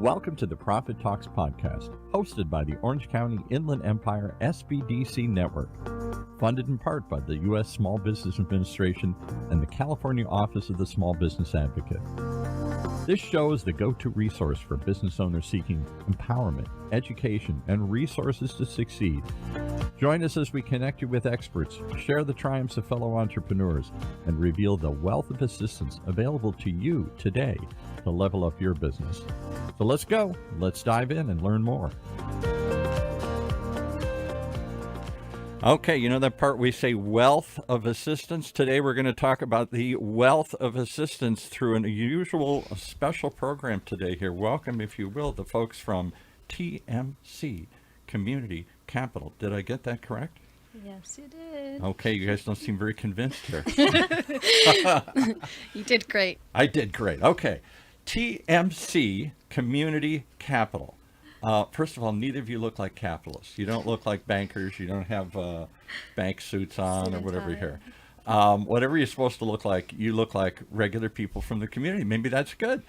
Welcome to the Profit Talks podcast, hosted by the Orange County Inland Empire SBDC Network, funded in part by the US Small Business Administration and the California Office of the Small Business Advocate. This show is the go-to resource for business owners seeking empowerment, education, and resources to succeed. Join us as we connect you with experts, share the triumphs of fellow entrepreneurs, and reveal the wealth of assistance available to you today to level up your business. So let's go. Let's dive in and learn more. Okay, you know that part we say wealth of assistance? Today we're going to talk about the wealth of assistance through an unusual special program today here. Welcome, if you will, the folks from TMC Community Capital. Did I get that correct? Yes, you did. Okay, you guys don't seem very convinced here. You did great. I did great. Okay. TMC Community Capital. First of all, neither of you look like capitalists. You don't look like bankers. You don't have bank suits on or whatever here. Whatever you're supposed to look like, you look like regular people from the community. Maybe that's good.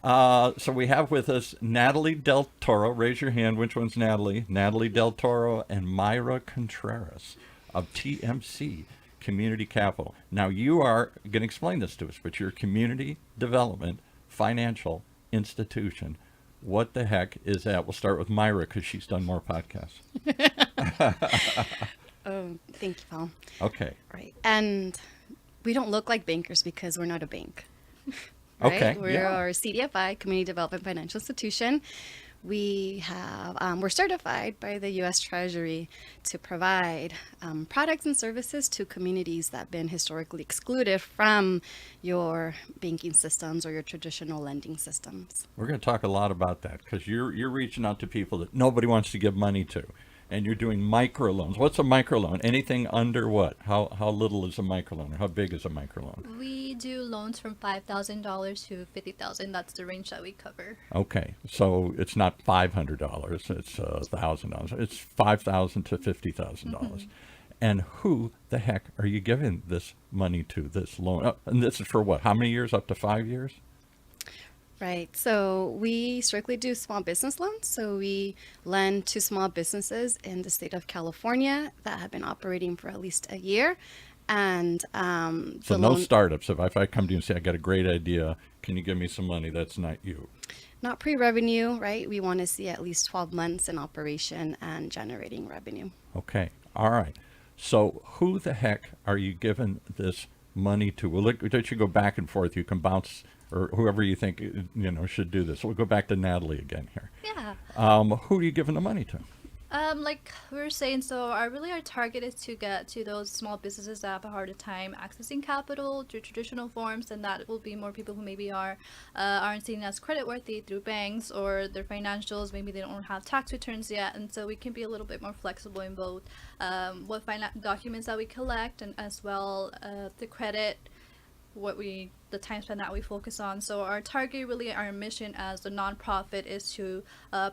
So we have with us Natalie Del Toro. Raise your hand. Which one's Natalie? Natalie Del Toro and Mayra Contreras of TMC Community Capital. Now, you are going to explain this to us, but you're a community development financial institution. What the heck is that? We'll start with Mayra because she's done more podcasts. Thank you, Paul. Okay. Right. And we don't look like bankers because we're not a bank. Right? Okay. We're our CDFI, Community Development Financial Institution. We have, we're certified by the US Treasury to provide products and services to communities that have been historically excluded from your banking systems or your traditional lending systems. We're going to talk a lot about that because you're reaching out to people that nobody wants to give money to, and you're doing microloans. What's a microloan? Anything under what? How little is a microloan? Or how big is a microloan? We do loans from $5,000 to $50,000. That's the range that we cover. Okay, so it's not $500. It's $1,000. It's $5,000 to $50,000. Mm-hmm. And who the heck are you giving this money to? This loan, and this is for what? How many years? Up to 5 years? Right. So we strictly do small business loans. So we lend to small businesses in the state of California that have been operating for at least a year. And so no startups. If I come to you and say, I got a great idea, can you give me some money? That's not you. Not pre-revenue, right? We want to see at least 12 months in operation and generating revenue. Okay. All right. So who the heck are you giving this money to? Well, let you go back and forth. You can bounce, or whoever you think should do this. So we'll go back to Natalie again here. Yeah. Who are you giving the money to? Like we were saying, so our target is to get to those small businesses that have a harder time accessing capital through traditional forms, and that will be more people who maybe aren't seen as creditworthy through banks, or their financials, maybe they don't have tax returns yet, and so we can be a little bit more flexible in both what documents that we collect, and as well the credit, the time span that we focus on. So our target, really our mission as a nonprofit, is to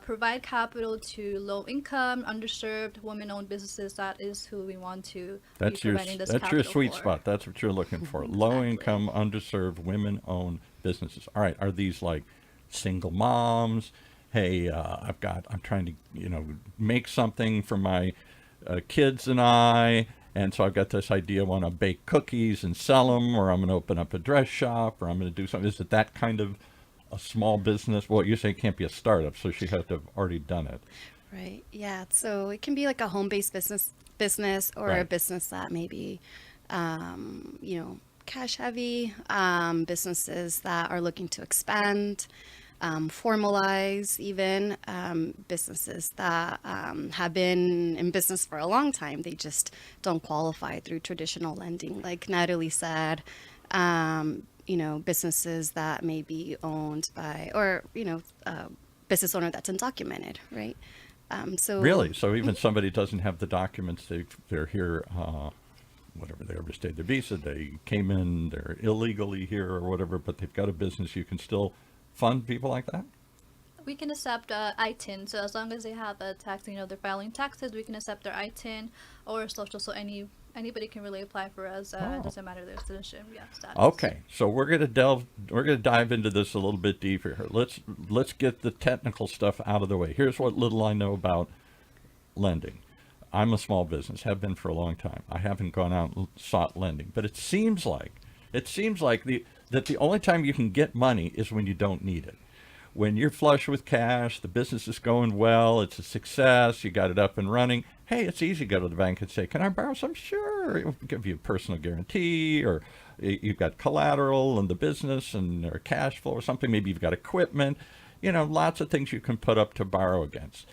provide capital to low income, underserved, women-owned businesses. That is who we want to be providing this capital for. That's your sweet spot. That's what you're looking for. Exactly. Low income, underserved, women-owned businesses. All right. Are these like single moms? Hey, I'm trying to, make something for my kids and and so I've got this idea, I want to bake cookies and sell them, or I'm going to open up a dress shop, or I'm going to do something. Is it that kind of a small business? Well, you say it can't be a startup, so she has to have already done it. Right. Yeah. So it can be like a home-based business or right. A business that maybe, cash heavy, businesses that are looking to expand, formalize even, businesses that have been in business for a long time. They just don't qualify through traditional lending. Like Natalie said, businesses that may be owned by, or, business owner that's undocumented, right? Really? So even somebody doesn't have the documents, they're here, whatever, they overstayed their visa, they came in, they're illegally here or whatever, but they've got a business, you can still fund people like that? We can accept ITIN, so as long as they have a tax, they're filing taxes, we can accept their ITIN or social, so any anybody can really apply for us. Oh. It doesn't matter their citizenship, status. Okay, so we're gonna dive into this a little bit deeper here. Let's get the technical stuff out of the way. Here's what little I know about lending. I'm a small business, have been for a long time. I haven't gone out and sought lending, but it seems like that the only time you can get money is when you don't need it. When you're flush with cash, the business is going well, it's a success, you got it up and running. Hey, it's easy to go to the bank and say, "Can I borrow some?" Sure. It'll give you a personal guarantee, or you've got collateral in the business and or cash flow or something. Maybe you've got equipment. Lots of things you can put up to borrow against.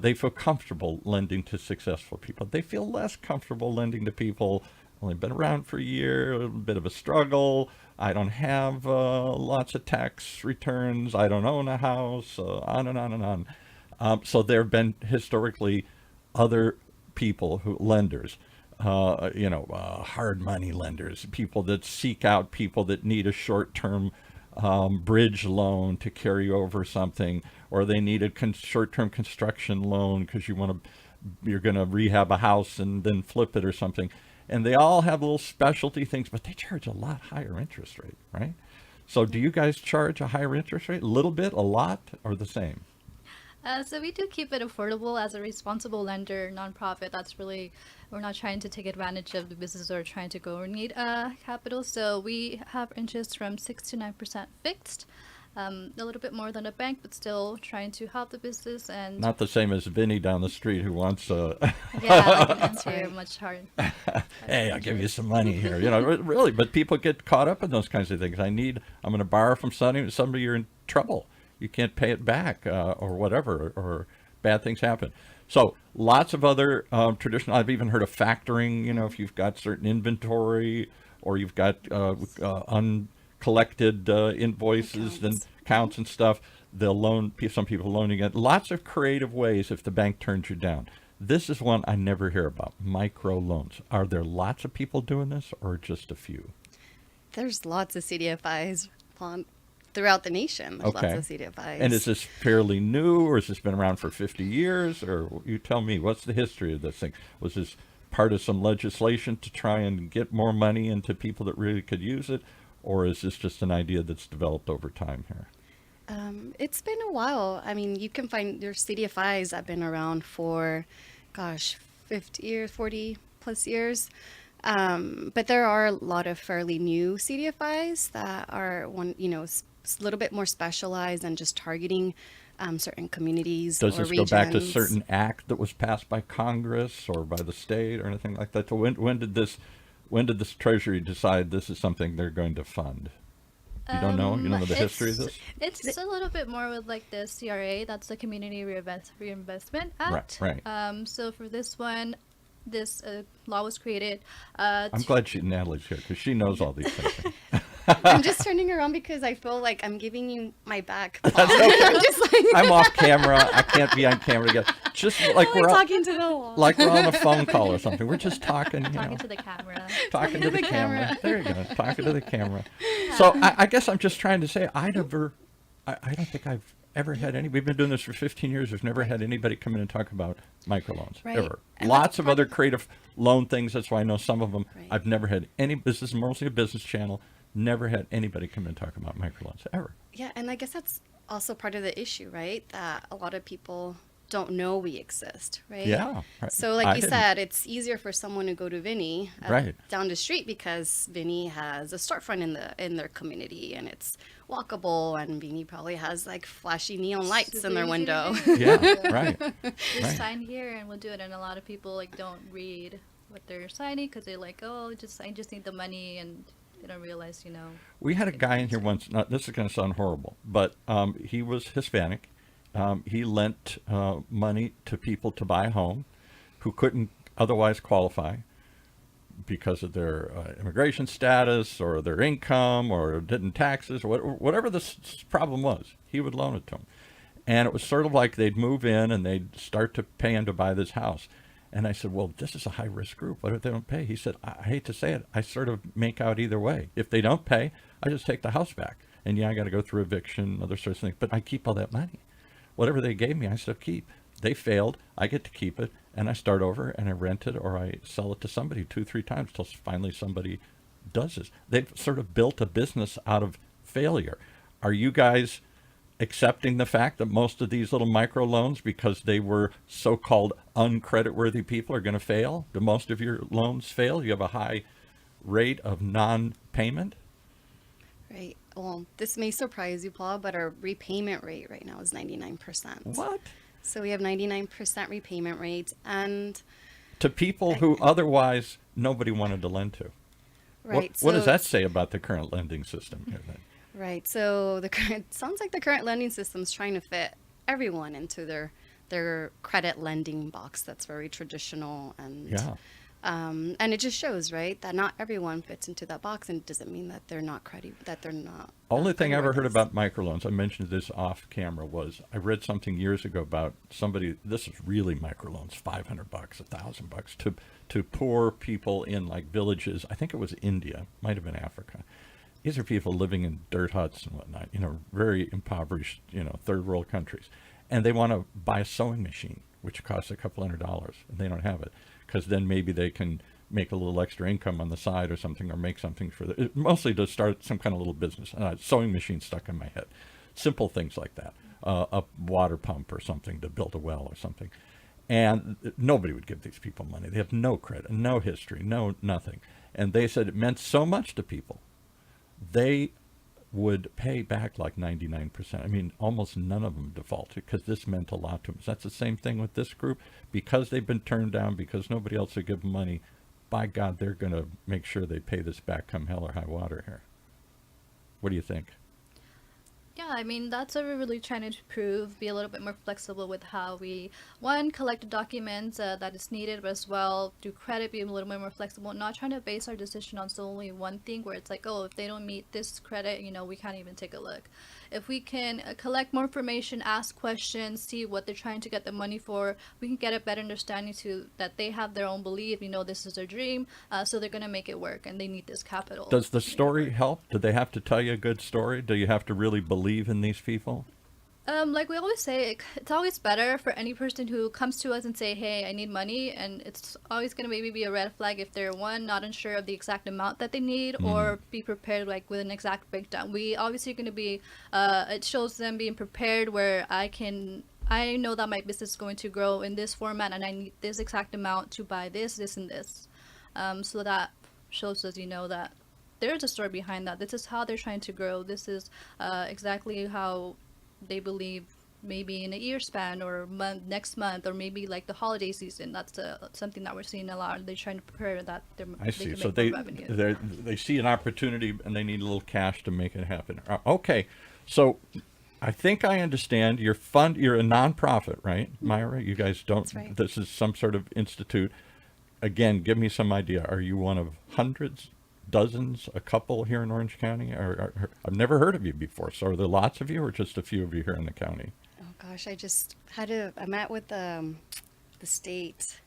They feel comfortable lending to successful people. They feel less comfortable lending to people only been around for a year, a little bit of a struggle. I don't have lots of tax returns. I don't own a house, on and on and on. So there have been historically other people lenders, hard money lenders, people that seek out people that need a short-term bridge loan to carry over something, or they need a short-term construction loan because you're going to rehab a house and then flip it or something. And they all have little specialty things, but they charge a lot higher interest rate, right? So do you guys charge a higher interest rate? A little bit, a lot, or the same? So we do keep it affordable as a responsible lender, nonprofit. We're not trying to take advantage of the business or trying to go or need capital. So we have interest from 6 to 9% fixed. A little bit more than a bank, but still trying to help the business. And not the same as Vinny down the street who wants yeah, I can answer much hard. Hey, I'll give you some money here. Really, but people get caught up in those kinds of things. I'm going to borrow from somebody, you're in trouble. You can't pay it back, or whatever, or bad things happen. So lots of other traditional, I've even heard of factoring, if you've got certain inventory or you've got uncollected invoices and accounts and stuff, they'll loan, some people loaning it. Lots of creative ways if the bank turns you down. This is one I never hear about, micro loans. Are there lots of people doing this or just a few? There's lots of CDFIs throughout the nation. There's lots of CDFIs. And is this fairly new, or has this been around for 50 years? Or you tell me, what's the history of this thing? Was this part of some legislation to try and get more money into people that really could use it? Or is this just an idea that's developed over time here? It's been a while. I mean, you can find there's CDFIs that have been around for, 50 years, 40 plus years. But there are a lot of fairly new CDFIs that are a little bit more specialized and just targeting certain communities. Does or this regions. go back to a certain act that was passed by Congress or by the state or anything like that? So when did this Treasury decide this is something they're going to fund? You don't know? You don't know the history of this? It's a little bit more with like the CRA, that's the Community Reinvestment Act. Right. So for this one, this law was created. I'm glad Natalie's here because she knows all these things. I'm just turning around because I feel like I'm giving you my back. That's okay. I'm just like I'm off camera. I can't be on camera together. Just like we're talking to the wall. like we're on a phone call or something. We're just talking, Talking to the camera. talking to the camera. There you go. Talking to the camera. So I guess I'm just trying to say I don't think I've ever had any. We've been doing this for 15 years. We've never had anybody come in and talk about microloans ever. And Lots of other creative loan things. That's why I know some of them. Right. I've never had any. This is mostly a business channel. Never had anybody come in and talk about microloans ever. Yeah, and I guess that's also part of the issue, right? That a lot of people don't know we exist, right? Yeah. Right. So like I you didn't. said, it's easier for someone to go to Vinny Right. down the street because Vinny has a storefront in their community and it's walkable, and Vinny probably has like flashy neon lights in Super their easy window. to do. Yeah. Right. Just Right. sign here and we'll do it. And a lot of people like don't read what they're signing because they're like, oh, I just need the money, and they don't realize, We had a guy in here once. Now, this is going to sound horrible, but he was Hispanic. He lent money to people to buy a home who couldn't otherwise qualify because of their immigration status or their income or didn't taxes or whatever the problem was. He would loan it to them. And it was sort of like they'd move in and they'd start to pay him to buy this house. And I said, well, this is a high-risk group. What if they don't pay? He said, I hate to say it, I sort of make out either way. If they don't pay, I just take the house back. And yeah, I got to go through eviction, other sorts of things, but I keep all that money. Whatever they gave me, I still keep. They failed. I get to keep it, and I start over, and I rent it, or I sell it to somebody 2-3 times till finally somebody does this. They've sort of built a business out of failure. Are you guys accepting the fact that most of these little micro loans, because they were so-called uncreditworthy people, are going to fail? Do most of your loans fail? You have a high rate of non-payment? Right. Well, this may surprise you, Paul, but our repayment rate right now is 99%. What? So we have 99% repayment rate, and To people who otherwise nobody wanted to lend to. right. What does so- that say about the current lending system here then? Right. So it sounds like the current lending system is trying to fit everyone into their credit lending box. That's very traditional, and Yeah. and it just shows, right, that not everyone fits into that box, and it doesn't mean that they're not that they're not. Only thing I ever heard creditworthy. about microloans, I mentioned this off camera, was I read something years ago about somebody, this is really microloans, $500, $1,000 to poor people in like villages. I think it was India, might have been Africa. These are people living in dirt huts and whatnot, very impoverished, third world countries. And they want to buy a sewing machine, which costs a couple $100, and they don't have it, because then maybe they can make a little extra income on the side or something, or make something mostly to start some kind of little business. Sewing machine stuck in my head. Simple things like that. A water pump or something to build a well or something. And nobody would give these people money. They have no credit, no history, no nothing. And they said it meant so much to people. They would pay back like 99%. I mean, almost none of them defaulted, because this meant a lot to them. So that's the same thing with this group. Because they've been turned down, because nobody else would give them money, by God, they're going to make sure they pay this back come hell or high water here. What do you think? Yeah, I mean, that's what we're really trying to prove, be a little bit more flexible with how we, one, collect the documents that is needed, but as well, do credit, be a little bit more flexible, not trying to base our decision on solely one thing where it's like, oh, if they don't meet this credit, we can't even take a look. If we can collect more information, ask questions, see what they're trying to get the money for, we can get a better understanding to that they have their own belief, this is their dream, so they're going to make it work, and they need this capital. Does the story help? Do they have to tell you a good story? Do you have to really believe in these people? Like we always say, it's always better for any person who comes to us and say, hey, I need money, and it's always going to maybe be a red flag if they're, one, not unsure of the exact amount that they need, or be prepared like with an exact breakdown. We obviously are going to be, it shows them being prepared where I know that my business is going to grow in this format, and I need this exact amount to buy this, and this. So that shows us, that there's a story behind that. This is how they're trying to grow. This is exactly how they believe, maybe in a year span or next month, or maybe like the holiday season. That's something that we're seeing a lot. They're trying to prepare that I see. Can So make more revenue. they see an opportunity, and they need a little cash to make it happen. Okay. So I think I understand. You're a nonprofit, right, Mayra? You guys don't. That's right. This is some sort of institute. Again, give me some idea. Are you one of hundreds, dozens, a couple here in Orange County? I've never heard of you before. So are there lots of you, or just a few of you here in the county? Oh gosh, I met with the state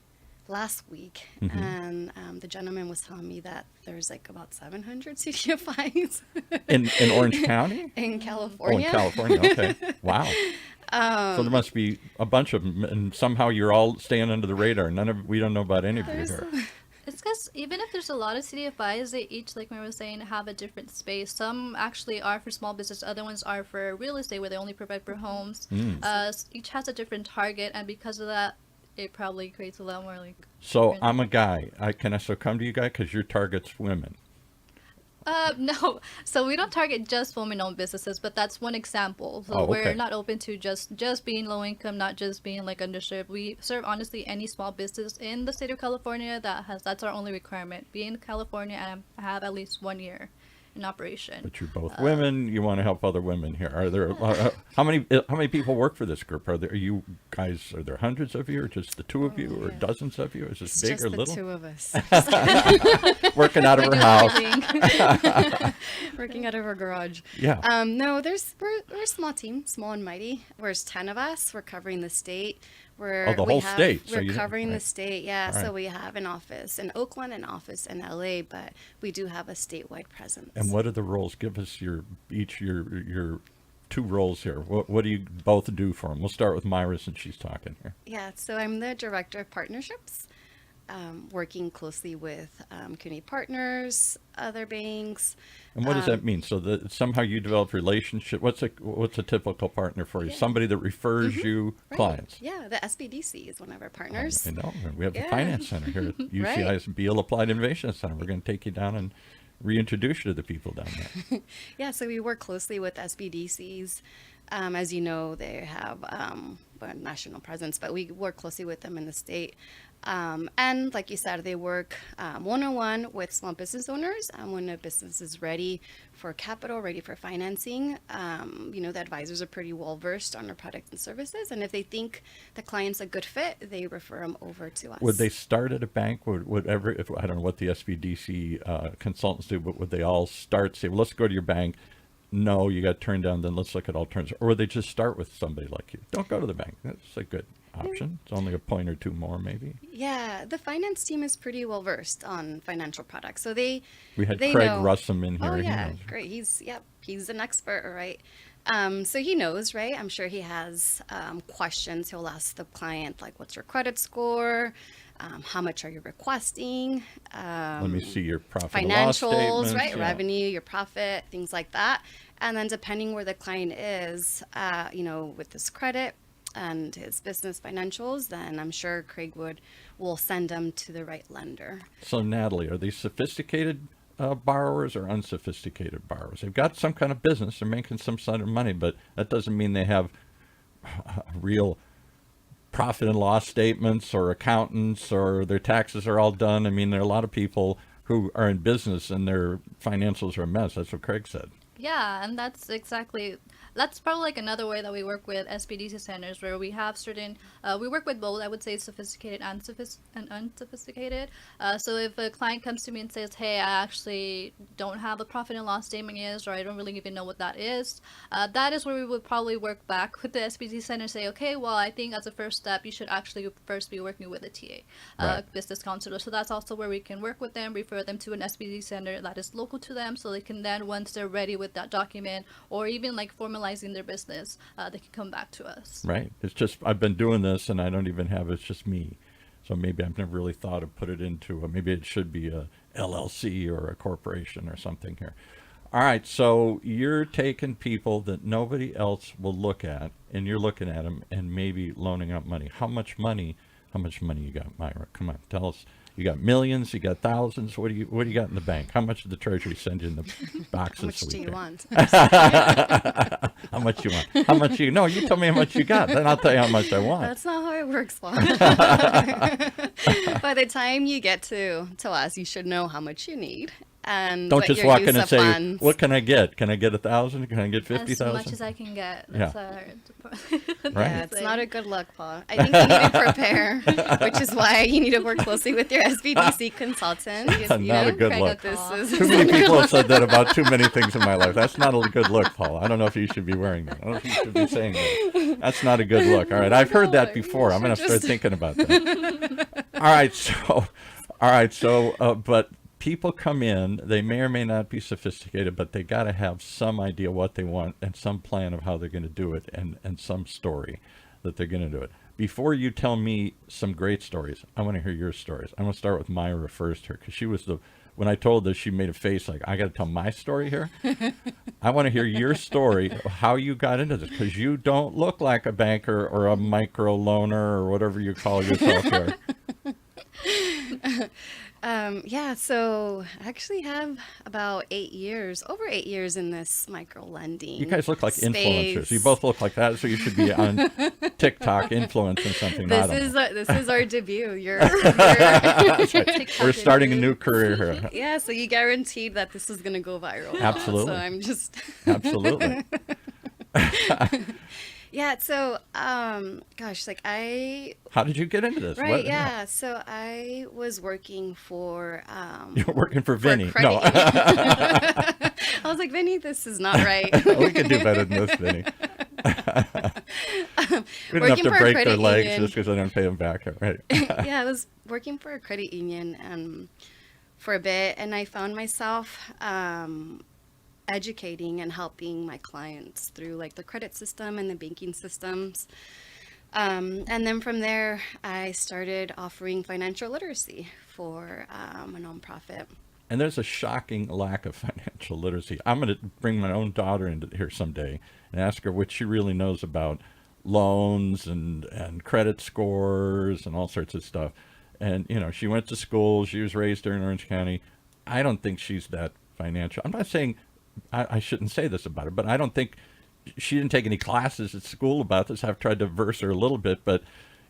last week, and the gentleman was telling me that there's like about 700 CDFIs In Orange County? in Oh, in California. California. Okay. Wow. So there must be a bunch of them, and somehow you're all staying under the radar. We don't know about any of you There's- here. It's because even if there's a lot of CDFIs, they each, like I was saying, have a different space. Some actually are for small business, other ones are for real estate, where they only provide for homes. Each has a different target, and because of that, it probably creates a lot more like. So different- I'm a guy. Can I still come to you guys? Because your target's women. No, so we don't target just women-owned businesses, but that's one example. So Oh, okay. we're not open to just being low income, not just being like underserved. We serve honestly any small business in the state of California that's our only requirement. Be in California and have at least 1 year in operation. But you're both women. You want to help other women here. Are there how many people work for this group? Are there hundreds of you, or just the two of you, or yeah. dozens of you? Is this It's big just or the little? two of us Working out of her house. working out of our garage. Yeah. No, we're a small team, small and mighty. There's 10 of us. We're covering the state. Oh, the whole state. So We're covering the right. state, yeah. All right. So we have an office in Oakland, an office in LA, but we do have a statewide presence. And what are the roles? Give us your two roles here. What do you both do for them? We'll start with Mayra since she's talking here. Yeah, so I'm the director of partnerships, working closely with community partners, other banks. And what does that mean? So that somehow you develop relationship. What's a typical partner for you? Yeah. Somebody that refers you Right. clients. Yeah, the SBDC is one of our partners. I know. We have the Yeah. finance center here at UCI's Beal Applied Innovation Center. We're going to take you down and reintroduce you to the people down there. Yeah, so we work closely with SBDCs. As you know, they have a national presence, but we work closely with them in the state. And like you said, they work one-on-one with small business owners. And when a business is ready for capital, ready for financing, the advisors are pretty well versed on our products and services. And if they think the client's a good fit, they refer them over to us. Would they start at a bank? If I don't know what the SBDC consultants do, but would they all say, well, let's go to your bank? No, you got turned down, then let's look at alternatives. Or would they just start with somebody like you? Don't go to the bank. That's a good option. It's only a point or two more, maybe. Yeah, the finance team is pretty well versed on financial products. So We had they Craig know. Russum in here. Oh He yeah, knows. great. He's an expert, right? So he knows, right? I'm sure he has questions he'll ask the client, like, what's your credit score? How much are you requesting? Let me see your profit and loss Financials, statements. right? Yeah. Revenue, your profit, things like that. And then depending where the client is, with his credit and his business financials, then I'm sure Craig will send them to the right lender. So Natalie, are these sophisticated borrowers or unsophisticated borrowers? They've got some kind of business, they're making some sort of money, but that doesn't mean they have real profit and loss statements or accountants or their taxes are all done. I mean, there are a lot of people who are in business and their financials are a mess. That's what Craig said. Yeah, and that's probably like another way that we work with SBDC centers, where we have certain, we work with both, I would say, sophisticated and unsophisticated. So if a client comes to me and says, hey, I actually don't have a profit and loss statement yet, or I don't really even know what that is where we would probably work back with the SBDC center and say, okay, well, I think as a first step, you should actually first be working with a TA, Right. business counselor. So that's also where we can work with them, refer them to an SBDC center that is local to them, so they can then, once they're ready with that document, or even like formalizing their business, they can come back to us. Right. It's just, I've been doing this and I don't even have, it's just me. So maybe I've never really thought of put it into maybe it should be a LLC or a corporation or something here. All right. So you're taking people that nobody else will look at and you're looking at them and maybe loaning out money. How much money you got, Mayra? Come on, tell us. You got millions, you got thousands. What do you got in the bank? How much did the Treasury send you in the boxes? How much so we do you can- want? How much you want? How much no, you tell me how much you got, then I'll tell you how much I want. That's not how it works, Paul. By the time you get to us, you should know how much you need and Don't what just your walk use in and of say, funds. what can I get? Can I get 1,000? Can I get As 50,000? much as I can get. Yeah. That's Right. Yeah, it's not a good look, Paul. I think you need to prepare, which is why you need to work closely with your SBDC consultant. Not a good Craig look. This is Too many people have said that about too many things in my life. That's not a good look, Paul. I don't know if you should be wearing that. I don't know if you should be saying that. That's not a good look. All right. I've heard that before. I'm going to start thinking about that. All right. So, but people come in, they may or may not be sophisticated, but they got to have some idea what they want and some plan of how they're going to do it and some story that they're going to do it. Before you tell me some great stories, I want to hear your stories. I'm going to start with Mayra first here because she was when I told her, she made a face like, I got to tell my story here. I want to hear your story of how you got into this because you don't look like a banker or a micro loaner or whatever you call yourself here. So I actually have about over 8 years in this micro lending. You guys look like space. influencers. You both look like that, so you should be on TikTok influencing something. This is our debut. We're starting a new career here. Yeah, so you guaranteed that this is going to go viral. Absolutely. So I'm just Absolutely. Yeah, so How did you get into this? right, yeah. So I was working for You're working for Vinny. credit No, union. I was like, Vinny, this is not right. we could do better than this, Vinny. We don't have Working to for a break their credit legs union. just because I don't pay them back. Right. Yeah, I was working for a credit union for a bit, and I found myself educating and helping my clients through like the credit system and the banking systems. And then from there, I started offering financial literacy for a nonprofit. And there's a shocking lack of financial literacy. I'm going to bring my own daughter into here someday and ask her what she really knows about loans and credit scores and all sorts of stuff. And, you know, she went to school. She was raised here in Orange County. I don't think she's that financial. I'm not saying I shouldn't say this about her, but I don't think she didn't take any classes at school about this. I've tried to verse her a little bit, but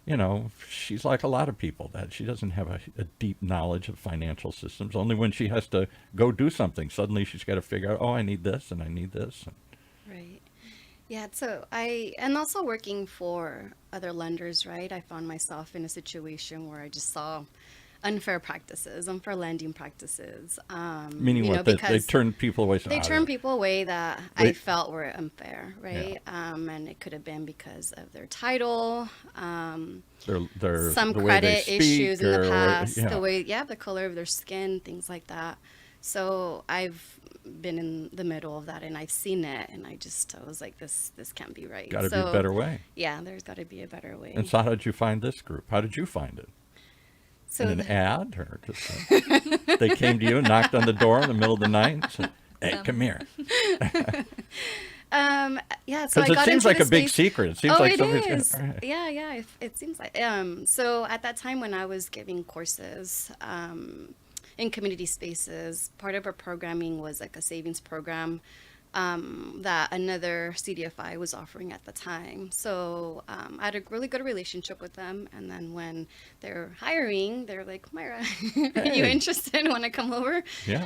you know, she's like a lot of people that she doesn't have a deep knowledge of financial systems. Only when she has to go do something, suddenly she's got to figure out, oh, I need this and I need this. Right. Yeah. So and also working for other lenders, right? I found myself in a situation where I just saw unfair practices, unfair lending practices. Meaning what? They turn people away. They turn people away that I felt were unfair, right? Yeah. And it could have been because of their title, some credit issues in the past, the color of their skin, things like that. So I've been in the middle of that, and I've seen it, and I was like, this can't be right. Got to be a better way. Yeah, there's got to be a better way. And so how did you find this group? How did you find it? So in an ad, or just they came to you and knocked on the door in the middle of the night and said, hey, come here. Yeah, so I it got seems into like the a big space. secret. It seems like it somebody's is. Yeah, it seems like. So at that time when I was giving courses in community spaces, part of our programming was like a savings program that another CDFI was offering at the time. So I had a really good relationship with them. And then when they're hiring, they're like, Mayra, are you interested? Want to come over? Yeah.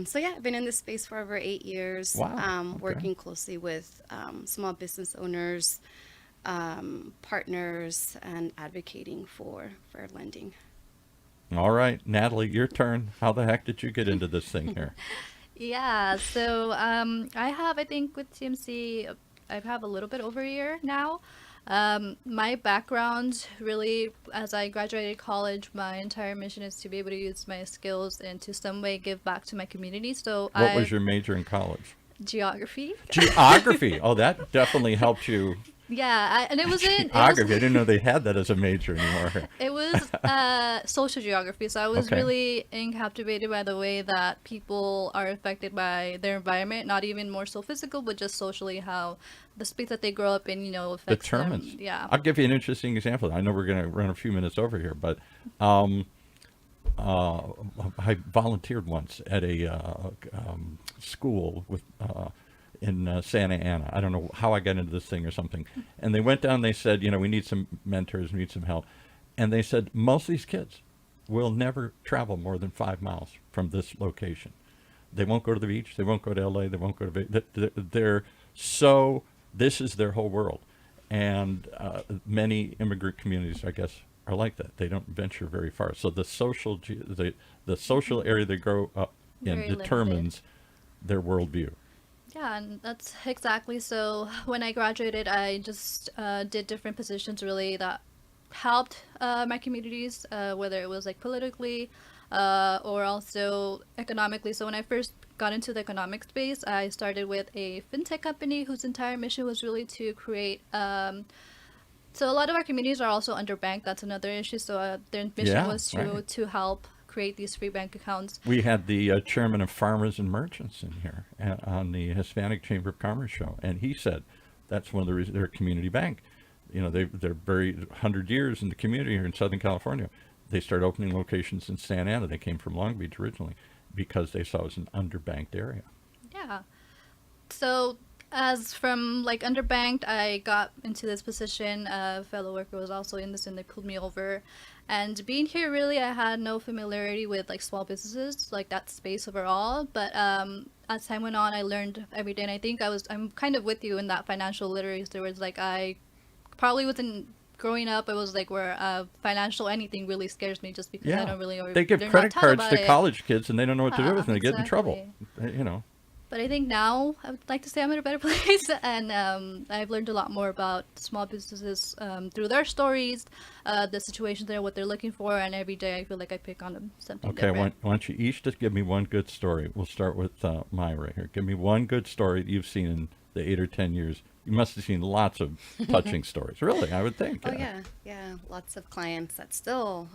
So yeah, I've been in this space for over 8 years. Wow. Okay. Working closely with small business owners, partners, and advocating for lending. All right, Natalie, your turn. How the heck did you get into this thing here? Yeah, so I think with TMC, I have a little bit over a year now. My background, really, as I graduated college, my entire mission is to be able to use my skills and to some way give back to my community. So what was your major in college? Geography. Geography. Oh, that definitely helped you. Yeah, and it wasn't geography. I didn't know they had that as a major anymore. It was social geography, so I was really captivated by the way that people are affected by their environment, not even more so physical, but just socially, how the space that they grow up in, affects determines them. Yeah. I'll give you an interesting example. I know we're going to run a few minutes over here, but I volunteered once at a school with in Santa Ana. I don't know how I got into this thing or something. And they went down, they said, we need some mentors, we need some help. And they said, most of these kids will never travel more than 5 miles from this location. They won't go to the beach. They won't go to LA. They won't go to, this is their whole world. And many immigrant communities, I guess, are like that. They don't venture very far. So the social area they grow up in Very determines their worldview. Yeah, and that's exactly. So when I graduated, I just did different positions really that helped my communities, whether it was like politically or also economically. So when I first got into the economic space, I started with a fintech company whose entire mission was really to create. So a lot of our communities are also underbanked. That's another issue. So their mission was to help create these free bank accounts. We had the chairman of Farmers and Merchants in here on the Hispanic Chamber of Commerce show, and he said that's one of the reasons they're a community bank. They're very 100 years in the community here in Southern California. They started opening locations in Santa Ana. They came from Long Beach originally because they saw it was an underbanked area. Yeah. So as from like underbanked, I got into this position. A fellow worker was also in this, and they pulled me over. And being here, really, I had no familiarity with like small businesses, like that space overall. But as time went on, I learned every day. And I think I'm kind of with you in that financial literacy. There was like, I probably wasn't growing up. It was like where financial anything really scares me just because I don't really. They give credit cards to college kids and they don't know what to do with them. They get in trouble. But I think now I would like to say I'm in a better place, and I've learned a lot more about small businesses through their stories, the situations there, what they're looking for, and every day I feel like I pick on them something Okay, different. why don't you each just give me one good story? We'll start with Mayra here. Give me one good story that you've seen in the 8 or 10 years. You must have seen lots of touching stories. Really, I would think. Oh yeah, lots of clients that still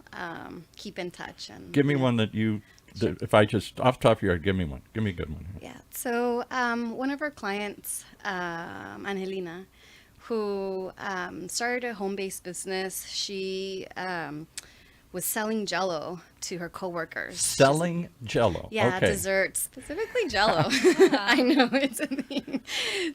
keep in touch. And Give me yeah. one that you, Sure. if I just, off the top of your head, give me one. Give me a good one. Yeah. So one of our clients, Angelina, who started a home-based business, she was selling Jello to her coworkers. Selling Jello. Yeah, Okay. desserts, specifically Jello. I know it's a thing.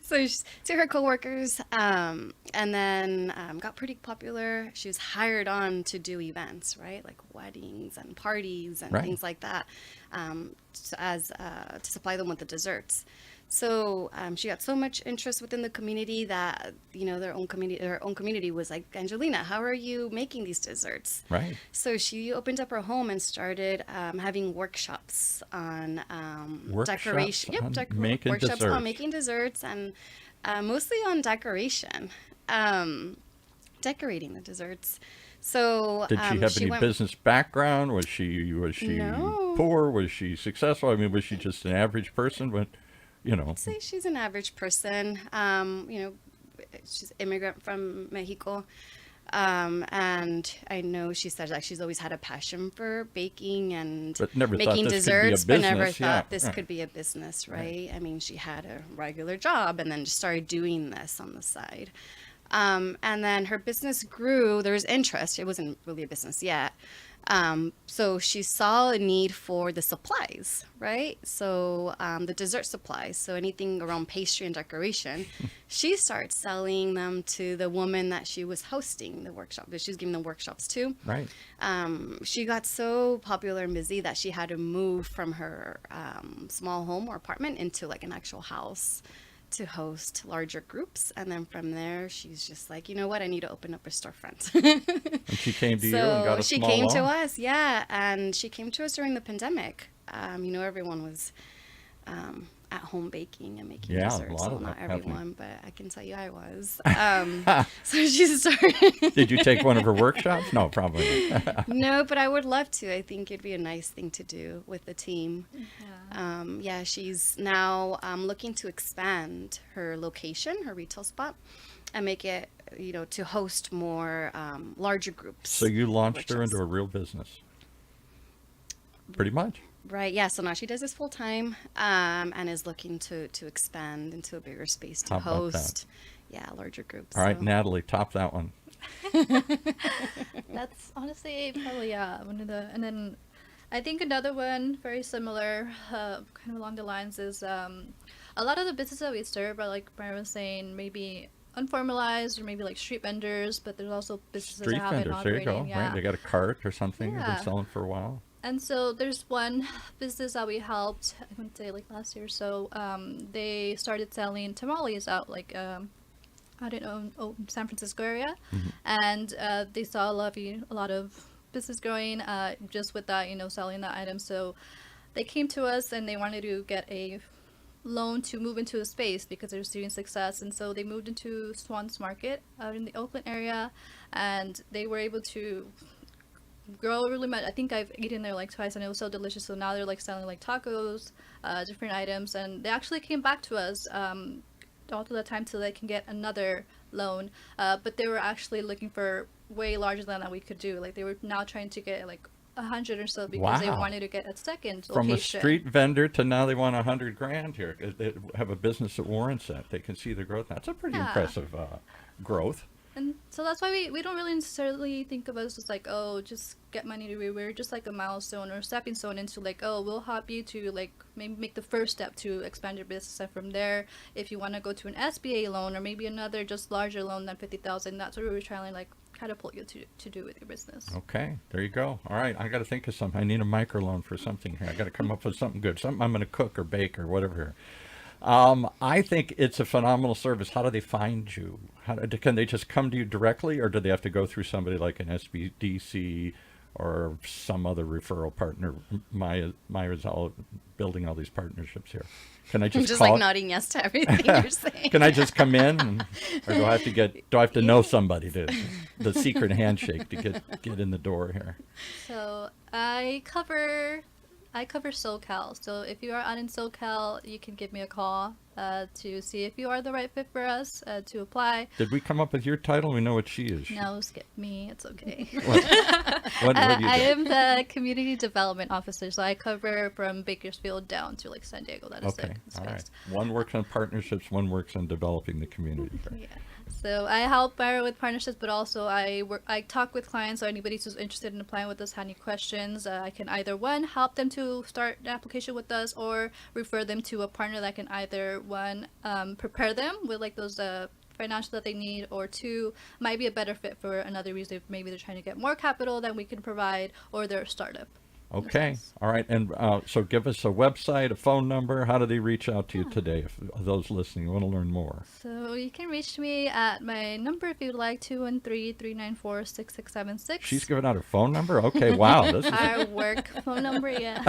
So to her coworkers, and then got pretty popular. She was hired on to do events, right, like weddings and parties and Right. things like that, to supply them with the desserts. So she got so much interest within the community that their own community was like, Angelina, how are you making these desserts? Right. So she opened up her home and started having workshops on Workshops decoration. Yep, on making workshops desserts. on making desserts, and mostly on decoration, decorating the desserts. So Did she have any went. business background? Was she No. poor? Was she successful? I mean, was she just an average person? But I'd say she's an average person. She's an immigrant from Mexico. And I know she said like she's always had a passion for baking and But never thought making this could be a desserts, but never business, yeah, thought this right. could be a business, right? I mean, she had a regular job and then just started doing this on the side. And then her business grew. There was interest. It wasn't really a business yet. So she saw a need for the supplies, right? So the dessert supplies, so anything around pastry and decoration, she started selling them to the woman that she was hosting the workshop, that she was giving the workshops to. Right. She got so popular and busy that she had to move from her small home or apartment into like an actual house to host larger groups. And then from there, she's just like, you know what, I need to open up a storefront. And she came to you and got a she small came to loan? us, yeah, and she came to us during the pandemic. Everyone was at home baking and making Yeah, a desserts. lot Well, of not that happening. everyone, but I can tell you I was. So she started. Did you take one of her workshops? No, probably not. No, but I would love to. I think it'd be a nice thing to do with the team. Yeah. She's now looking to expand her location, her retail spot, and make it, to host more larger groups. So you launched her workshops. into a real business. Pretty much. Right, yeah. So now she does this full time, and is looking to expand into a bigger space to How about that? host, larger groups. All right, So- Natalie, top that one. That's honestly probably one of the, and then I think another one very similar, kind of along the lines is a lot of the businesses that we serve are like Brian was saying, maybe unformalized or maybe like street vendors, but there's also businesses Street that have been vendors, there you operating. go. Yeah. Right, they got a cart or something they've Yeah. been selling for a while. And so there's one business that we helped, I would say like last year or so, they started selling tamales out like, I don't know, San Francisco area. Mm-hmm. And they saw a lot of business growing just with that, selling that item. So they came to us and they wanted to get a loan to move into a space because they were seeing success. And so they moved into Swan's Market out in the Oakland area, and they were able to grow really much. I think I've eaten there like twice and it was so delicious. So now they're like selling like tacos, different items, and they actually came back to us all to the time so they can get another loan. But they were actually looking for way larger than that we could do. Like they were now trying to get like 100 or so because they Wow. wanted to get a second From a location. street vendor to now they want $100,000 here. They have a business that warrants that. They can see the growth. That's a pretty Yeah. impressive growth. And so that's why we don't really necessarily think of us as like, oh, just get money to we're just like a milestone or stepping stone into like, oh, we'll help you to like maybe make the first step to expand your business. And from there, if you want to go to an SBA loan or maybe another just larger loan than $50,000, that's what we were trying to like catapult you to do with your business. Okay, there you go. All right, I got to think of something. I need a microloan for something here. I got to come up with something good. Something I'm going to cook or bake or whatever here. I think it's a phenomenal service. How do they find you? Can they just come to you directly, or do they have to go through somebody like an SBDC or some other referral partner. Mayra's all building all these partnerships here. Can I I'm just just call? like nodding yes to everything you're saying. Can I just come in, or do I have to know somebody the secret handshake to get in the door here? So I cover SoCal. So if you are out in SoCal, you can give me a call to see if you are the right fit for us to apply. Did we come up with your title? We know what she is. No, skip me. It's okay. What do you do? I am the Community Development Officer, so I cover from Bakersfield down to like San Diego. That is Okay, the all right. space. One works on partnerships, one works on developing the community. Yeah. So I help Mayra with partnerships, but also I talk with clients or anybody who's interested in applying with us, had any questions. I can either one, help them to start an application with us, or refer them to a partner that can either one, prepare them with like those financial that they need, or two, might be a better fit for another reason if maybe they're trying to get more capital than we can provide, or they're a startup. Okay, all right. And so give us a website, a phone number. How do they reach out to you today, if those listening want to learn more? So you can reach me at my number if you'd like, 213-394-6676. She's giving out her phone number? Okay, wow. This is Our work phone number, yeah.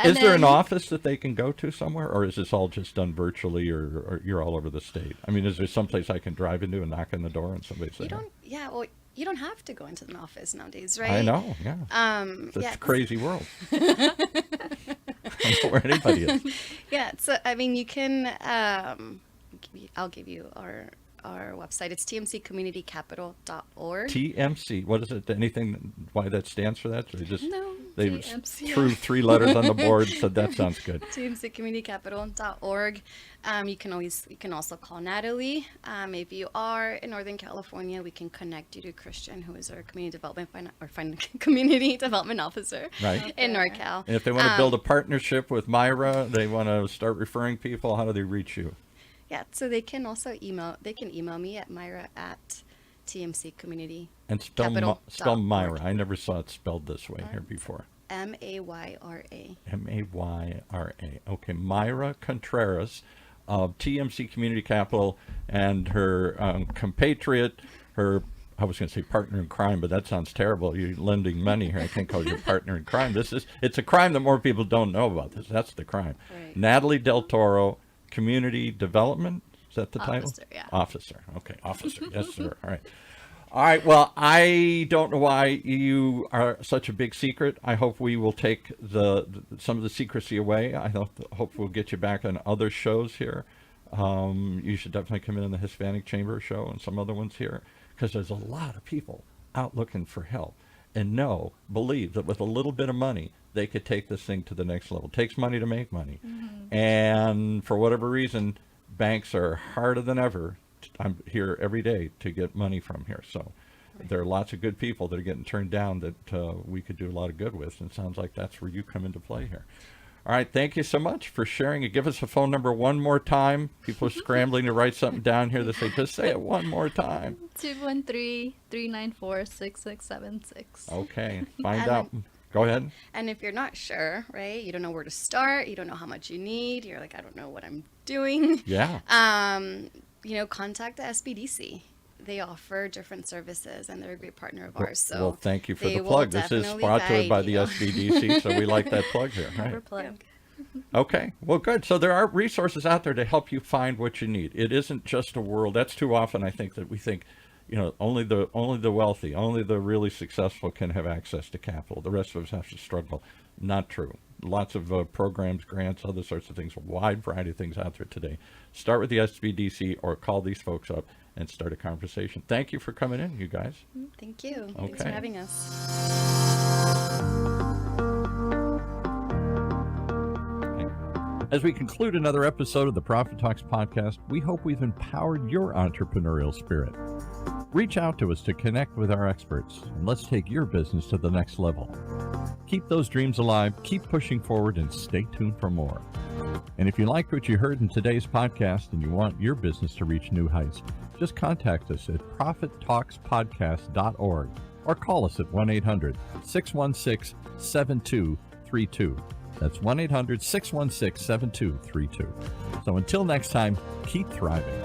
Is there an office that they can go to somewhere, or is this all just done virtually, or you're all over the state? I mean, is there someplace I can drive into and knock on the door and somebody's there? You don't have to go into an office nowadays, right? I know, yeah. It's a crazy world. I don't know where anybody is. Yeah, so I mean, you can. I'll give you our website. It's tmccommunitycapital.org. TMC. What is it? Anything? Why that stands for that? So they TMC. threw 3 letters on the board. So that sounds good. tmccommunitycapital.org. You can also call Natalie. If you are in Northern California, we can connect you to Christian, who is our community development officer Right. in NorCal. And if they want to build a partnership with Mayra, they want to start referring people. How do they reach you? Yeah, so they can also email me at Mayra@TMCCommunity. And spell Capital.org. Mayra. I never saw it spelled this way here before. Mayra. Mayra. Okay, Mayra Contreras of TMC Community Capital, and her compatriot, I was going to say partner in crime, but that sounds terrible. You're lending money here. I can't call you partner in crime. It's a crime that more people don't know about this. That's the crime. Right. Natalie Del Toro, Community Development. Is that the title? Officer, yeah. Officer. Okay, officer. Yes, sir. All right. All right. Well, I don't know why you are such a big secret. I hope we will take some of the secrecy away. I hope we'll get you back on other shows here. You should definitely come in on the Hispanic Chamber show and some other ones here, because there's a lot of people out looking for help, and believe that with a little bit of money, they could take this thing to the next level. It takes money to make money. Mm-hmm. And for whatever reason, banks are harder than ever. I'm here every day to get money from here. So there are lots of good people that are getting turned down that we could do a lot of good with. And it sounds like that's where you come into play here. All right. Thank you so much for sharing it. Give us a phone number one more time. People are scrambling to write something down here. They say, just say it one more time. 213-394-6676. Okay. Find out. Go ahead. And if you're not sure, right, you don't know where to start, you don't know how much you need, you're like, I don't know what I'm doing. Yeah. Contact the SBDC. They offer different services, and they're a great partner of ours. So well, thank you for the will plug. This is definitely sponsored by guide the you. SBDC, so we like that plug here. Right. Never plug. Okay. Well, good. So there are resources out there to help you find what you need. It isn't just a world. That's too often, I think, that we think, only the wealthy, only the really successful can have access to capital. The rest of us have to struggle. Not true. Lots of programs, grants, other sorts of things, a wide variety of things out there today. Start with the SBDC or call these folks up and start a conversation. Thank you for coming in, you guys. Thank you. Okay. Thanks for having us. As we conclude another episode of the Profit Talks podcast, we hope we've empowered your entrepreneurial spirit. Reach out to us to connect with our experts, and let's take your business to the next level. Keep those dreams alive, keep pushing forward, and stay tuned for more. And if you liked what you heard in today's podcast and you want your business to reach new heights, just contact us at profittalkspodcast.org or call us at 1-800-616-7232. That's 1-800-616-7232. So until next time, keep thriving.